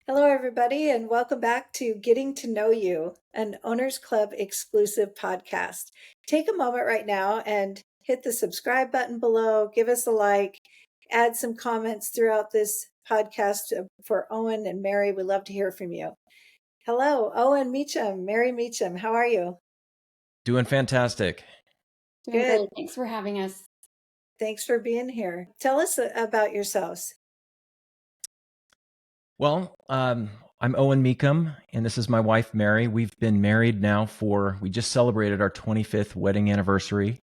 Hello, everybody, and welcome back to Getting to Know You, an Owners Club exclusive podcast. Take a moment right now and hit the subscribe button below, give us a like, add some comments throughout this podcast for Owen and Mary. We'd love to hear from you. Hello, Owen Mecham, Mary Mecham. How are you? Doing fantastic. Doing Good. great. Thanks for having us. Thanks for being here. Tell us about yourselves. Well, I'm Owen Mecham, and this is my wife, Mary. We've been married now we just celebrated our 25th wedding anniversary.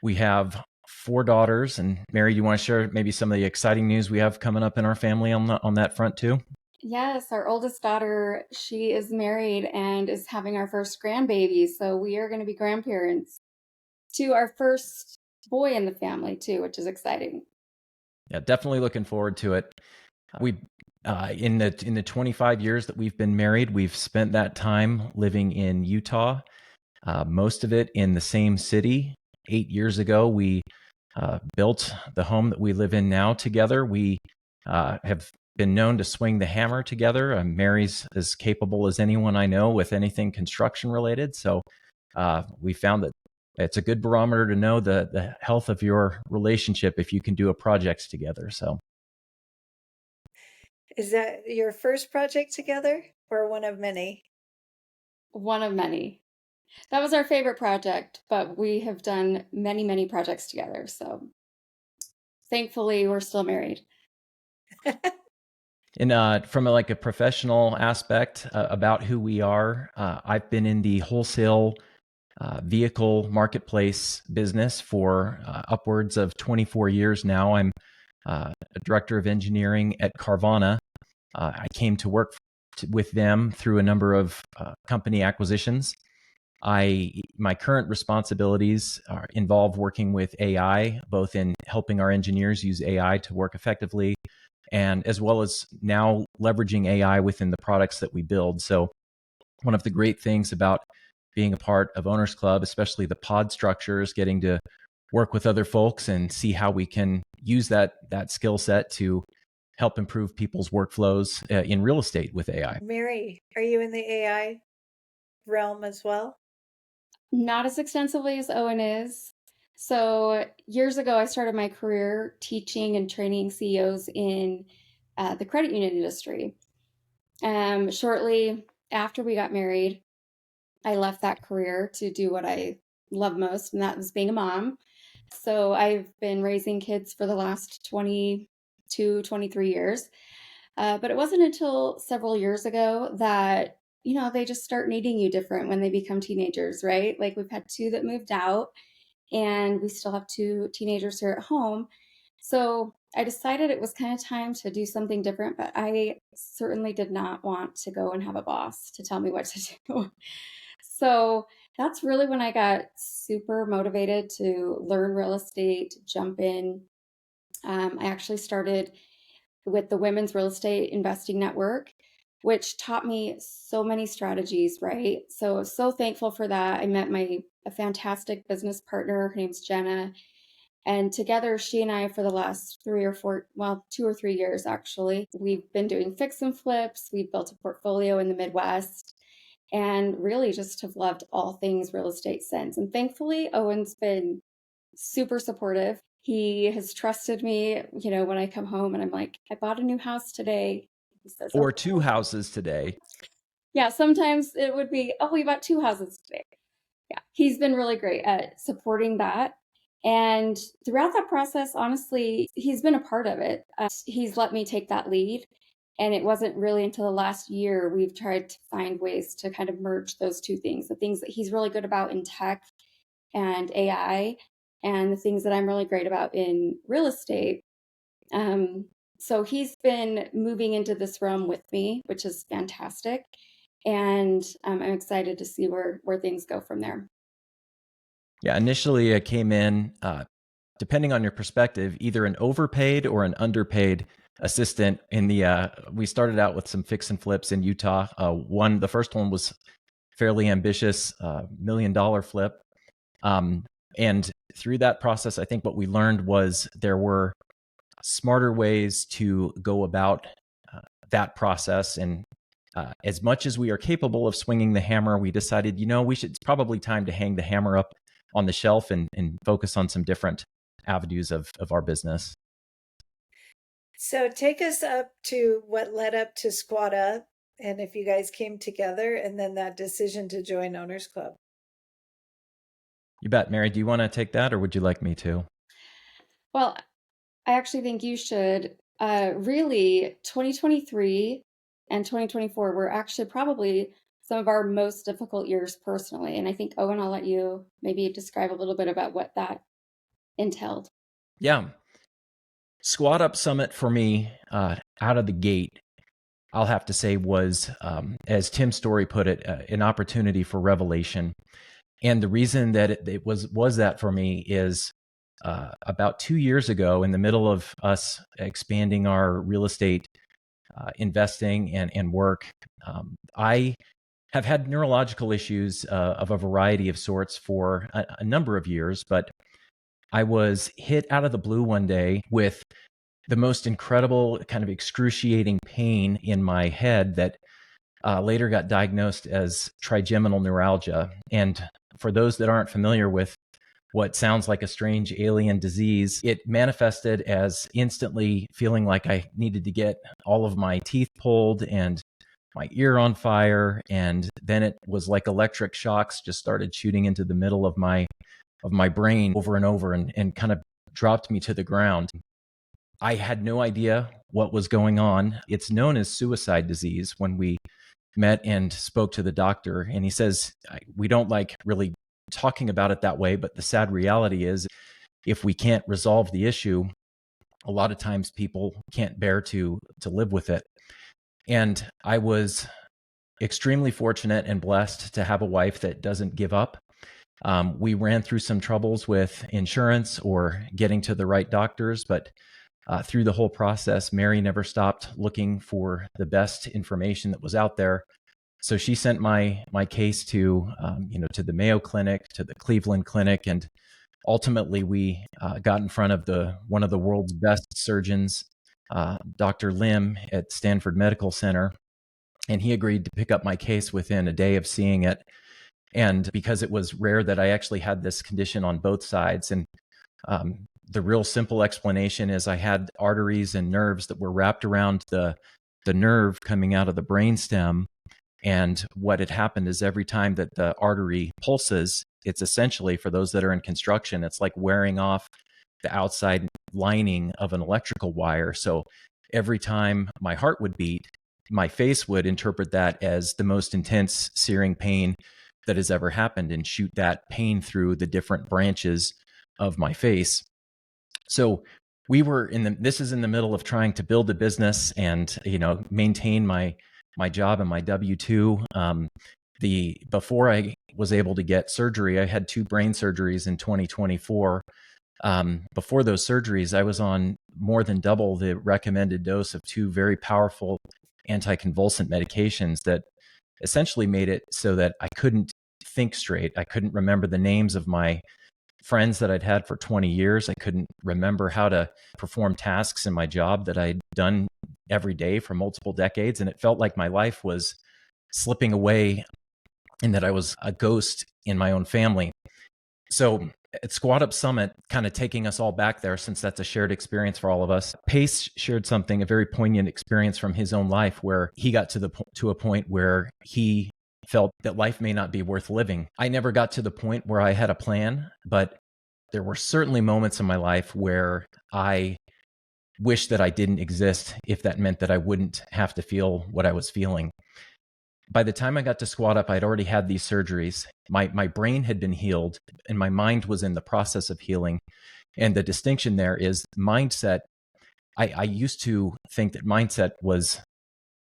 We have 4 daughters, and Mary, you want to share maybe some of the exciting news we have coming up in our family on that front too? Yes, our oldest daughter, she is married and is having our first grandbaby. So we are going to be grandparents to our first boy in the family too, which is exciting. Yeah, definitely looking forward to it. We in the 25 years that we've been married, we've spent that time living in Utah, most of it in the same city. 8 years ago, we built the home that we live in now together. We have been known to swing the hammer together. Mary's as capable as anyone I know with anything construction related. So we found that it's a good barometer to know the health of your relationship if you can do a project together. So Is that your first project together or one of many? One of many. That was our favorite project, but we have done many, many projects together. So thankfully, we're still married. And from a professional aspect about who we are, I've been in the wholesale vehicle marketplace business for upwards of 24 years now. I'm a director of engineering at Carvana. I came to work with them through a number of company acquisitions. My current responsibilities involve working with AI, both in helping our engineers use AI to work effectively, and as well as now leveraging AI within the products that we build. So one of the great things about being a part of Owners Club, especially the pod structures, getting to work with other folks and see how we can use that skill set to help improve people's workflows in real estate with AI. Mary, are you in the AI realm as well? Not as extensively as Owen is. So years ago, I started my career teaching and training CEOs in the credit union industry. Shortly after we got married, I left that career to do what I love most, and that was being a mom. So I've been raising kids for the last 22, 23 years. But it wasn't until several years ago that, they just start needing you different when they become teenagers, right? Like we've had two that moved out, and we still have two teenagers here at home. So I decided it was kind of time to do something different, but I certainly did not want to go and have a boss to tell me what to do. So that's really when I got super motivated to learn real estate, jump in. I actually started with the Women's Real Estate Investing Network, which taught me so many strategies, right? So thankful for that. I met a fantastic business partner. Her name's Jenna. And together, she and I, for the last 2 or 3 years, actually, we've been doing fix and flips. We've built a portfolio in the Midwest and really just have loved all things real estate since. And thankfully, Owen's been super supportive. He has trusted me, when I come home and I'm like, I bought a new house today. He says, Or okay. 2 houses today. Yeah, sometimes it would be, oh, we bought 2 houses today. Yeah, he's been really great at supporting that. And throughout that process, honestly, he's been a part of it. He's let me take that lead. And it wasn't really until the last year we've tried to find ways to kind of merge those two things, the things that he's really good about in tech and AI, and the things that I'm really great about in real estate. So he's been moving into this realm with me, which is fantastic. And I'm excited to see where things go from there. Yeah, initially I came in, depending on your perspective, either an overpaid or an underpaid assistant we started out with some fix and flips in Utah. The first one was fairly ambitious, $1 million flip. And through that process, I think what we learned was there were smarter ways to go about that process. And as much as we are capable of swinging the hammer, we decided, it's probably time to hang the hammer up on the shelf and focus on some different avenues of our business. So take us up to what led up to Squad Up, and if you guys came together, and then that decision to join Owners Club. You bet. Mary, do you want to take that, or would you like me to? Well, I actually think you should. Really, 2023 and 2024 were actually probably some of our most difficult years personally. And I think, Owen, I'll let you maybe describe a little bit about what that entailed. Yeah. Squad Up Summit for me, out of the gate, I'll have to say was, as Tim Story put it, an opportunity for revelation. And the reason that it was that for me is about 2 years ago, in the middle of us expanding our real estate investing and work, I have had neurological issues of a variety of sorts for a number of years, but I was hit out of the blue one day with the most incredible kind of excruciating pain in my head that later got diagnosed as trigeminal neuralgia. And for those that aren't familiar with what sounds like a strange alien disease, it manifested as instantly feeling like I needed to get all of my teeth pulled and my ear on fire. And then it was like electric shocks just started shooting into the middle of my brain over and over and kind of dropped me to the ground. I had no idea what was going on. It's known as suicide disease when we met and spoke to the doctor. And he says, we don't like really talking about it that way, but the sad reality is if we can't resolve the issue, a lot of times people can't bear to live with it. And I was extremely fortunate and blessed to have a wife that doesn't give up. We ran through some troubles with insurance or getting to the right doctors, but through the whole process, Mary never stopped looking for the best information that was out there. So she sent my case to to the Mayo Clinic, to the Cleveland Clinic, and ultimately we got in front of one of the world's best surgeons, Dr. Lim at Stanford Medical Center, and he agreed to pick up my case within a day of seeing it. And because it was rare that I actually had this condition on both sides, and the real simple explanation is I had arteries and nerves that were wrapped around the nerve coming out of the brainstem. And what had happened is every time that the artery pulses, it's essentially, for those that are in construction, it's like wearing off the outside lining of an electrical wire. So every time my heart would beat, my face would interpret that as the most intense searing pain that has ever happened and shoot that pain through the different branches of my face. So we were this is in the middle of trying to build a business and, maintain my job and my W-2. Before I was able to get surgery, I had 2 brain surgeries in 2024. Before those surgeries, I was on more than double the recommended dose of 2 very powerful anticonvulsant medications that essentially made it so that I couldn't think straight. I couldn't remember the names of my friends that I'd had for 20 years. I couldn't remember how to perform tasks in my job that I'd done every day for multiple decades. And it felt like my life was slipping away and that I was a ghost in my own family. So at Squad Up Summit, kind of taking us all back there, since that's a shared experience for all of us, Pace shared a very poignant experience from his own life where he got to a point where he felt that life may not be worth living. I never got to the point where I had a plan, but there were certainly moments in my life where I wished that I didn't exist, if that meant that I wouldn't have to feel what I was feeling. By the time I got to Squad Up, I'd already had these surgeries. My brain had been healed and my mind was in the process of healing. And the distinction there is mindset. I used to think that mindset was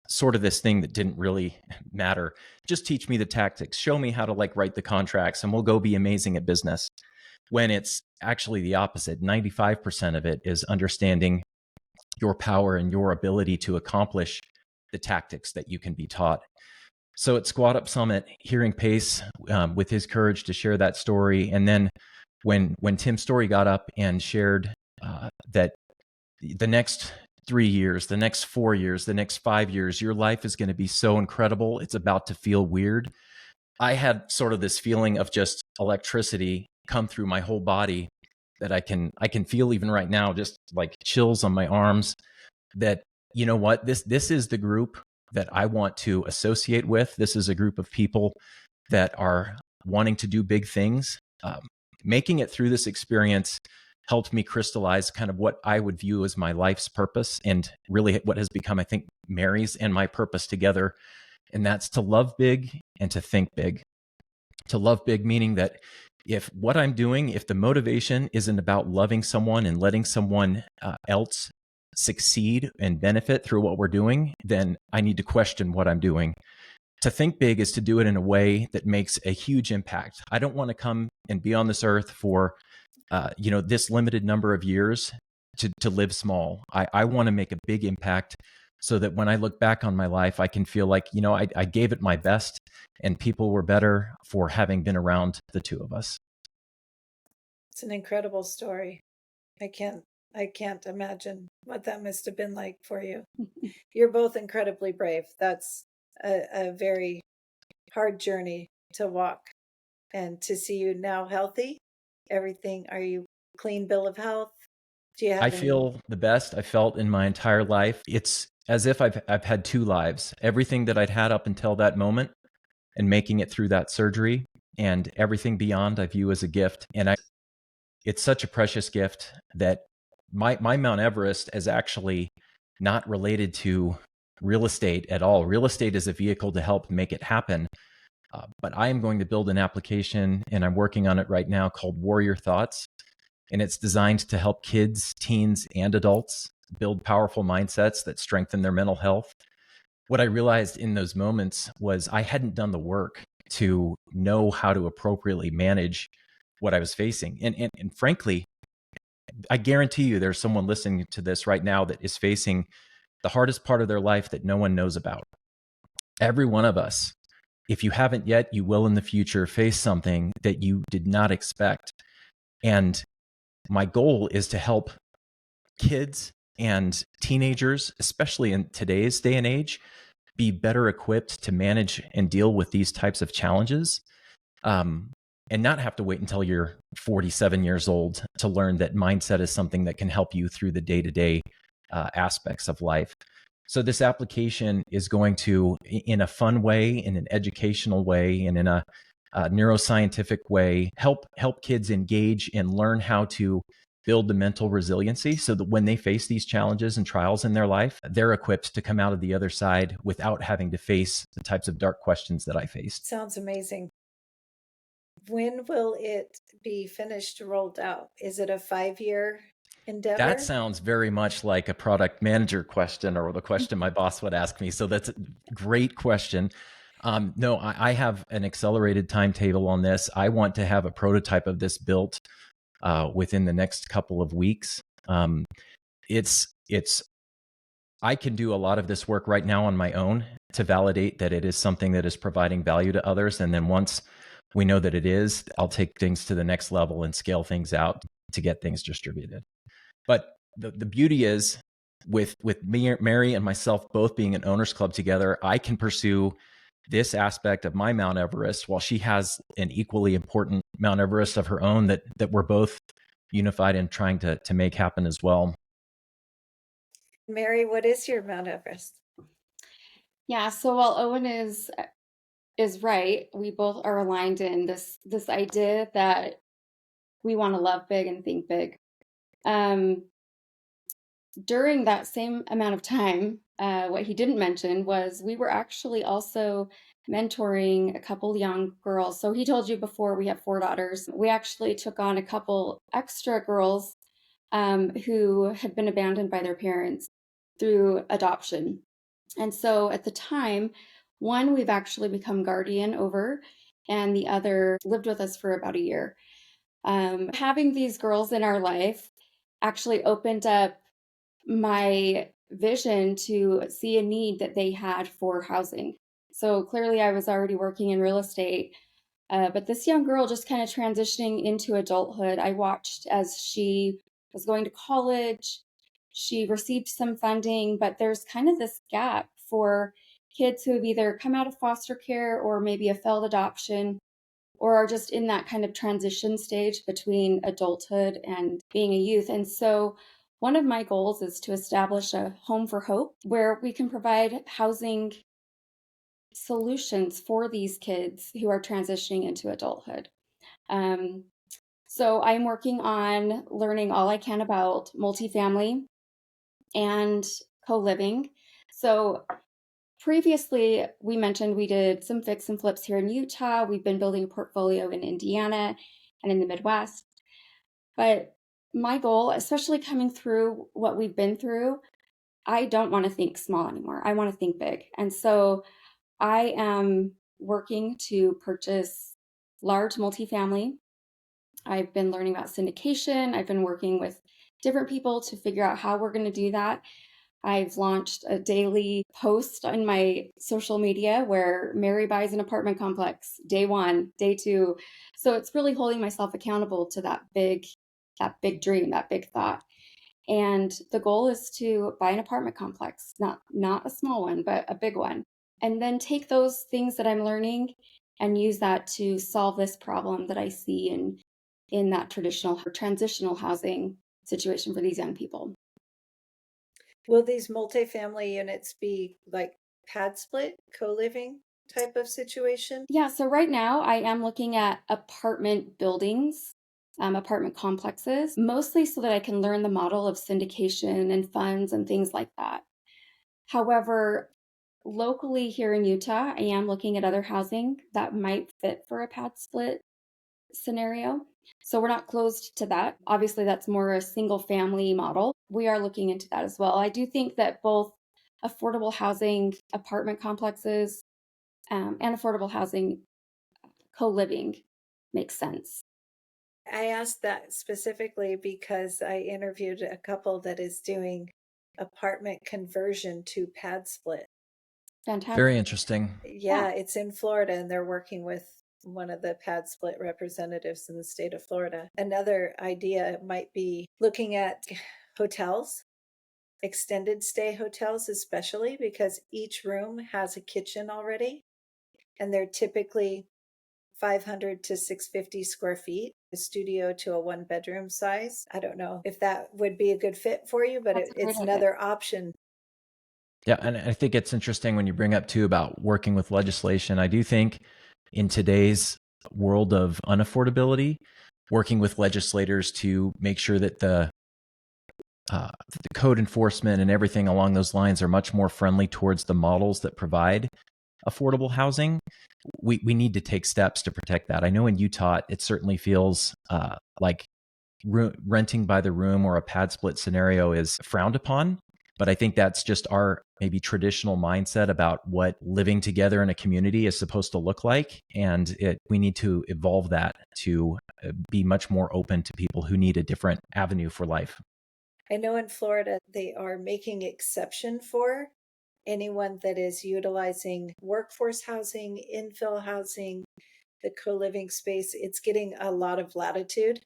sort of this thing that didn't really matter. Just teach me the tactics, show me how to write the contracts, and we'll go be amazing at business. When it's actually the opposite. 95% of it is understanding your power and your ability to accomplish the tactics that you can be taught. So at Squad Up Summit, hearing Pace with his courage to share that story, and then when Tim Story got up and shared that the next 3 years, the next 4 years, the next 5 years, your life is going to be so incredible. It's about to feel weird. I had sort of this feeling of just electricity come through my whole body that I can feel even right now, just like chills on my arms, that, you know what, this is the group that I want to associate with. This is a group of people that are wanting to do big things. Making it through this experience helped me crystallize kind of what I would view as my life's purpose, and really what has become, I think, Mary's and my purpose together. And that's to love big and to think big. To love big, meaning that if what I'm doing, if the motivation isn't about loving someone and letting someone else succeed and benefit through what we're doing, then I need to question what I'm doing. To think big is to do it in a way that makes a huge impact. I don't want to come and be on this earth for, this limited number of years to live small. I want to make a big impact so that when I look back on my life, I can feel like, I gave it my best and people were better for having been around the two of us. It's an incredible story. I can't imagine what that must have been like for you. You're both incredibly brave. That's a very hard journey to walk, and to see you now healthy. Everything, are you clean bill of health? Do you have I any? feel the best I felt in my entire life. It's as if I've had two lives. Everything that I'd had up until that moment and making it through that surgery, and everything beyond I view as a gift. And it's such a precious gift that my Mount Everest is actually not related to real estate at all. Real estate is a vehicle to help make it happen. But I am going to build an application, and I'm working on it right now, called Warrior Thoughts. And it's designed to help kids, teens, and adults build powerful mindsets that strengthen their mental health. What I realized in those moments was I hadn't done the work to know how to appropriately manage what I was facing. And frankly, I guarantee you there's someone listening to this right now that is facing the hardest part of their life that no one knows about. Every one of us, if you haven't yet, you will in the future face something that you did not expect. And my goal is to help kids and teenagers, especially in today's day and age, be better equipped to manage and deal with these types of challenges, and not have to wait until you're 47 years old to learn that mindset is something that can help you through the day-to-day aspects of life. So this application is going to, in a fun way, in an educational way, and in a neuroscientific way, help kids engage and learn how to build the mental resiliency so that when they face these challenges and trials in their life, they're equipped to come out of the other side without having to face the types of dark questions that I faced. Sounds amazing. When will it be finished, rolled out? Is it a 5-year endeavor? That sounds very much like a product manager question, or the question my boss would ask me. So that's a great question. No, I have an accelerated timetable on this. I want to have a prototype of this built within the next couple of weeks. I can do a lot of this work right now on my own to validate that it is something that is providing value to others. And then once we know that it is, I'll take things to the next level and scale things out to get things distributed. But the beauty is with me, Mary and myself both being an owners club together, I can pursue this aspect of my Mount Everest while she has an equally important Mount Everest of her own that we're both unified in trying to make happen as well. Mary, what is your Mount Everest? Yeah, so while Owen is right, we both are aligned in this idea that we want to love big and think big. During that same amount of time, what he didn't mention was we were actually also mentoring a couple young girls. So he told you before, we have 4 daughters. We actually took on a couple extra girls who had been abandoned by their parents through adoption. And so at the time, one we've actually become guardian over, and the other lived with us for about a year. Having these girls in our life actually opened up my vision to see a need that they had for housing. So clearly I was already working in real estate, but this young girl just kind of transitioning into adulthood, I watched as she was going to college. She received some funding, but there's kind of this gap for kids who have either come out of foster care or maybe a failed adoption or are just in that kind of transition stage between adulthood and being a youth. And so one of my goals is to establish a home for hope where we can provide housing solutions for these kids who are transitioning into adulthood. So I'm working on learning all I can about multifamily and co-living. So previously, we mentioned we did some fix and flips here in Utah. We've been building a portfolio in Indiana and in the Midwest. But my goal, especially coming through what we've been through, I don't want to think small anymore. I want to think big. And so I am working to purchase large multifamily. I've been learning about syndication. I've been working with different people to figure out how we're going to do that. I've launched a daily post on my social media where Mary buys an apartment complex, day 1, day 2. So it's really holding myself accountable to that big dream, that big thought. And the goal is to buy an apartment complex, not a small one, but a big one. And then take those things that I'm learning and use that to solve this problem that I see in that traditional or transitional housing situation for these young people. Will these multifamily units be like pad split, co-living type of situation? Yeah, so right now I am looking at apartment buildings, apartment complexes, mostly so that I can learn the model of syndication and funds and things like that. However, locally here in Utah, I am looking at other housing that might fit for a pad split scenario. So we're not closed to that. Obviously, that's more a single family model. We are looking into that as well. I do think that both affordable housing apartment complexes and affordable housing co-living makes sense. I asked that specifically because I interviewed a couple that is doing apartment conversion to pad split. Fantastic. Very interesting. Yeah, it's in Florida and they're working with one of the pad split representatives in the state of Florida. Another idea might be looking at hotels, extended stay hotels, especially because each room has a kitchen already. And they're typically 500 to 650 square feet, a studio to a 1-bedroom size. I don't know if that would be a good fit for you, but it's another option. Yeah, and I think it's interesting when you bring up too about working with legislation. I do think in today's world of unaffordability, working with legislators to make sure that the code enforcement and everything along those lines are much more friendly towards the models that provide affordable housing. We need to take steps to protect that. I know in Utah, it certainly feels like renting by the room or a pad split scenario is frowned upon. But I think that's just our maybe traditional mindset about what living together in a community is supposed to look like. And we need to evolve that to be much more open to people who need a different avenue for life. I know in Florida, they are making exception for anyone that is utilizing workforce housing, infill housing, the co-living space. It's getting a lot of latitude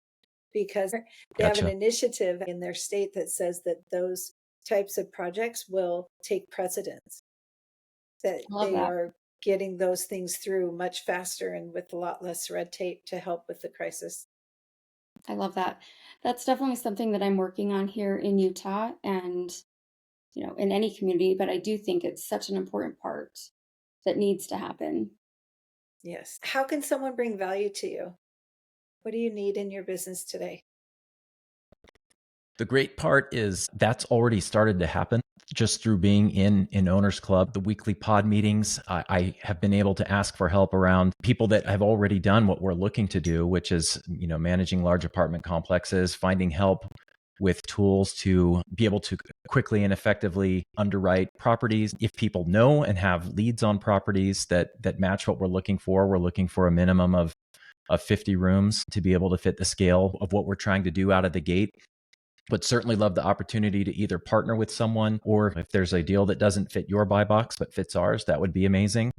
because they have an initiative in their state that says that those types of projects will take precedence, that they are getting those things through much faster and with a lot less red tape to help with the crisis. I love that. That's definitely something that I'm working on here in Utah and, in any community, but I do think it's such an important part that needs to happen. Yes. How can someone bring value to you? What do you need in your business today? The great part is that's already started to happen just through being in Owners Club, the weekly pod meetings. I have been able to ask for help around people that have already done what we're looking to do, which is, managing large apartment complexes, finding help with tools to be able to quickly and effectively underwrite properties. If people know and have leads on properties that match what we're looking for a minimum of 50 rooms to be able to fit the scale of what we're trying to do out of the gate. But certainly love the opportunity to either partner with someone, or if there's a deal that doesn't fit your buy box but fits ours, that would be amazing.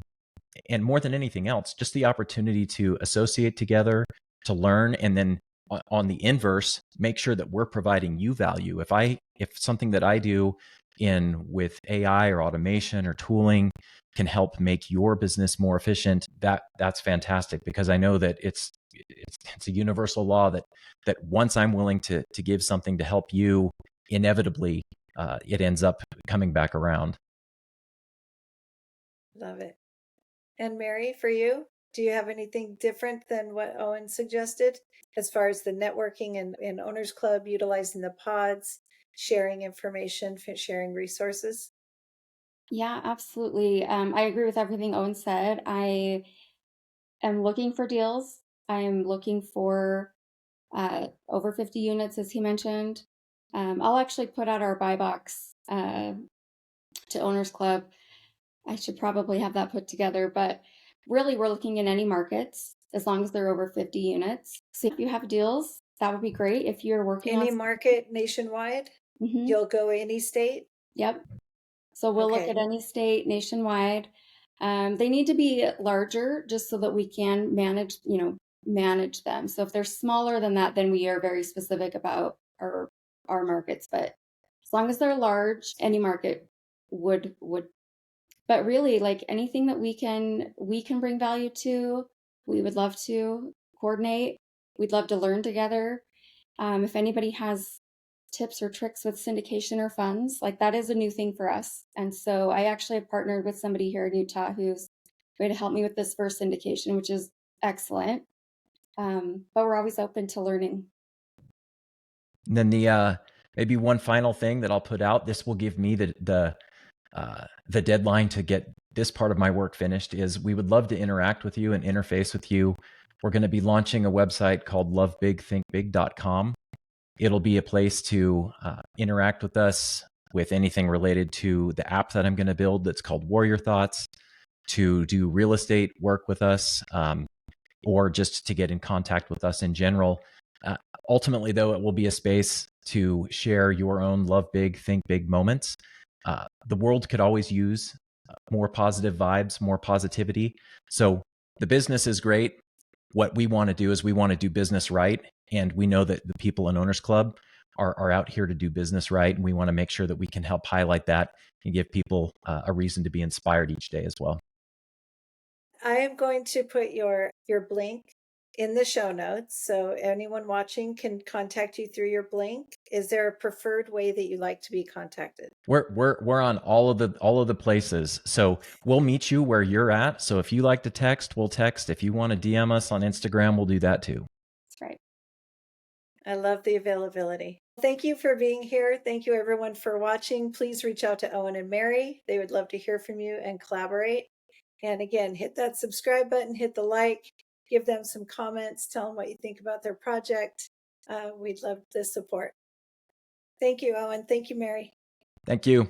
And more than anything else, just the opportunity to associate together, to learn, and then on the inverse, make sure that we're providing you value. If something that I do with AI or automation or tooling can help make your business more efficient, that's fantastic, because I know that it's a universal law that once I'm willing to give something to help you, inevitably it ends up coming back around. Love it. And Mary, for you, do you have anything different than what Owen suggested as far as the networking and Owners Club, utilizing the pods, sharing information, sharing resources? Yeah, absolutely. I agree with everything Owen said. I am looking for deals. I am looking for over 50 units, as he mentioned. I'll actually put out our buy box to Owners Club. I should probably have that put together, but really we're looking in any markets as long as they're over 50 units. So if you have deals, that would be great. If you're working Any on market nationwide, you'll go any state? Yep. So we'll look Okay. at any state nationwide. They need to be larger just so that we can manage them. So if they're smaller than that, then we are very specific about our markets. But as long as they're large, any market would. But really, like anything that we can bring value to, we would love to coordinate. We'd love to learn together. If anybody has tips or tricks with syndication or funds, like that is a new thing for us. And so I actually have partnered with somebody here in Utah who's going to help me with this first syndication, which is excellent. But we're always open to learning. And then the maybe one final thing that I'll put out, this will give me the deadline to get this part of my work finished, is we would love to interact with you and interface with you. We're going to be launching a website called lovebigthinkbig.com. It'll be a place to interact with us with anything related to the app that I'm going to build that's called Warrior Thoughts, to do real estate work with us, or just to get in contact with us in general. Ultimately, though, it will be a space to share your own love big, think big moments. The world could always use more positive vibes, more positivity. So the business is great. What we want to do is we want to do business right. And we know that the people in Owners Club are out here to do business right. And we want to make sure that we can help highlight that and give people a reason to be inspired each day as well. I am going to put your Blink in the show notes, so anyone watching can contact you through your Blink. Is there a preferred way that you like to be contacted? We're on all of the places. So we'll meet you where you're at. So if you like to text, we'll text. If you want to DM us on Instagram, we'll do that too. That's right. I love the availability. Thank you for being here. Thank you everyone for watching. Please reach out to Owen and Mary. They would love to hear from you and collaborate. And again, hit that subscribe button, hit the like, give them some comments, tell them what you think about their project. We'd love the support. Thank you, Owen. Thank you, Mary. Thank you.